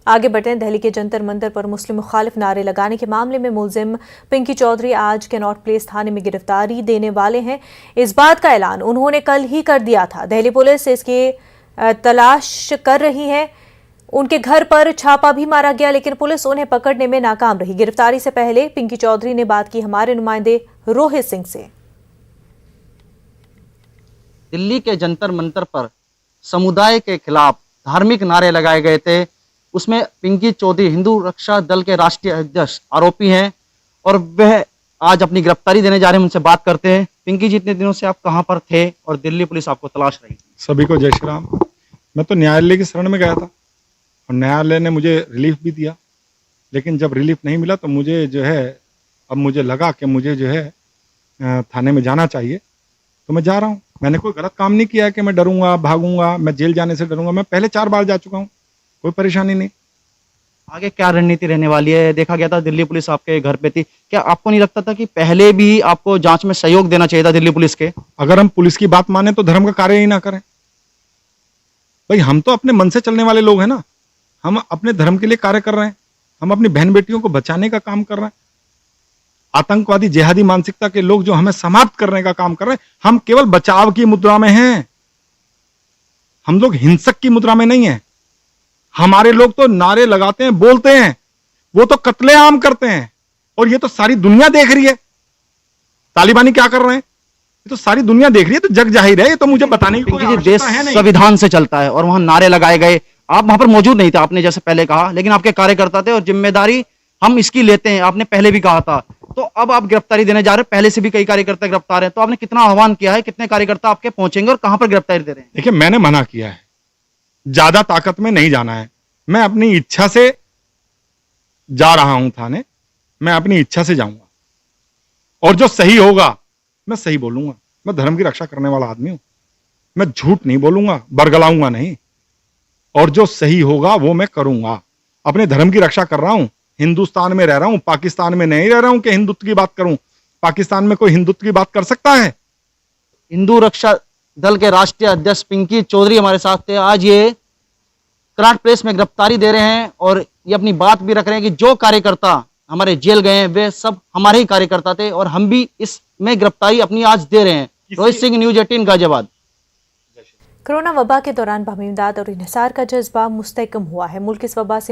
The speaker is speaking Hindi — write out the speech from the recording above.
आगे बढ़ते हैं। दिल्ली के जंतर मंतर पर मुस्लिम मुखालिफ नारे लगाने के मामले में मुलजिम पिंकी चौधरी आज कैनॉट प्लेस थाने में गिरफ्तारी देने वाले हैं। इस बात का ऐलान उन्होंने कल ही कर दिया था। दिल्ली पुलिस इसकी तलाश कर रही है। उनके घर पर छापा भी मारा गया, लेकिन पुलिस उन्हें पकड़ने में नाकाम रही। गिरफ्तारी से पहले पिंकी चौधरी ने बात की हमारे नुमाइंदे रोहित सिंह से। दिल्ली के जंतर मंतर पर समुदाय के खिलाफ धार्मिक नारे लगाए गए थे। उसमें पिंकी चौधरी हिंदू रक्षा दल के राष्ट्रीय अध्यक्ष आरोपी हैं और वह आज अपनी गिरफ्तारी देने जा रहे हैं। उनसे बात करते हैं। पिंकी जी, इतने दिनों से आप कहां पर थे और दिल्ली पुलिस आपको तलाश रही? सभी को जय श्री राम। मैं तो न्यायालय की शरण में गया था और न्यायालय ने मुझे रिलीफ भी दिया, लेकिन जब रिलीफ नहीं मिला तो मुझे जो है अब मुझे लगा कि मुझे जो है थाने में जाना चाहिए, तो मैं जा रहा हूँ। मैंने कोई गलत काम नहीं किया कि मैं डरूंगा, भागूंगा, मैं जेल जाने से डरूंगा। मैं पहले 4 बार जा चुका हूँ, कोई परेशानी नहीं। आगे क्या रणनीति रहने वाली है? देखा गया था दिल्ली पुलिस आपके घर पे थी, क्या आपको नहीं लगता था कि पहले भी आपको जांच में सहयोग देना चाहिए था दिल्ली पुलिस के? अगर हम पुलिस की बात माने तो धर्म का कार्य ही ना करें। भाई, हम तो अपने मन से चलने वाले लोग हैं ना। हम अपने धर्म के लिए कार्य कर रहे हैं, हम अपनी बहन बेटियों को बचाने का काम कर रहे हैं। आतंकवादी जिहादी मानसिकता के लोग जो हमें समाप्त करने का काम कर रहे हैं, हम केवल बचाव की मुद्रा में हैं। हम लोग हिंसक की मुद्रा में नहीं है। हमारे लोग तो नारे लगाते हैं, बोलते हैं, वो तो कत्लेआम करते हैं और ये तो सारी दुनिया देख रही है। तालिबानी क्या कर रहे हैं ये तो सारी दुनिया देख रही है, तो जग जाहिर है। ये तो मुझे बताने की कोई देश आवश्यकता है नहीं। संविधान से चलता है और वहां नारे लगाए गए। आप वहां पर मौजूद नहीं थे, आपने जैसे पहले कहा, लेकिन आपके कार्यकर्ता थे और जिम्मेदारी हम इसकी लेते हैं। आपने पहले भी कहा था, तो अब आप गिरफ्तारी देने जा रहे हैं। पहले से भी कई कार्यकर्ता गिरफ्तार हैं, तो आपने कितना आह्वान किया है? कितने कार्यकर्ता आपके पहुंचेंगे और कहां पर गिरफ्तारी दे रहे हैं? देखिए, मैंने मना किया है, ज्यादा ताकत में नहीं जाना है। मैं अपनी इच्छा से जा रहा हूं थाने, मैं अपनी इच्छा से जाऊंगा और जो सही होगा मैं सही बोलूंगा। मैं धर्म की रक्षा करने वाला आदमी हूं, मैं झूठ नहीं बोलूंगा, बरगलाऊंगा नहीं, और जो सही होगा वो मैं करूंगा। अपने धर्म की रक्षा कर रहा हूं, हिंदुस्तान में रह रहा हूं, पाकिस्तान में नहीं रह रहा हूं कि हिंदुत्व की बात करूं। पाकिस्तान में कोई हिंदुत्व की बात कर सकता है? हिंदू रक्षा दल के राष्ट्रीय अध्यक्ष पिंकी चौधरी हमारे साथ थे। आज ये कैनॉट प्लेस में गिरफ्तारी दे रहे हैं और ये अपनी बात भी रख रहे हैं कि जो कार्यकर्ता हमारे जेल गए हैं वे सब हमारे ही कार्यकर्ता थे और हम भी इसमें गिरफ्तारी अपनी आज दे रहे हैं। रोहित सिंह, न्यूज़ 18 गाजियाबाद। कोरोना वबा के दौरान बाहमी इमदाद और इंहिसार का जज्बा मुस्तहकम हुआ है। मुल्क इस वबा से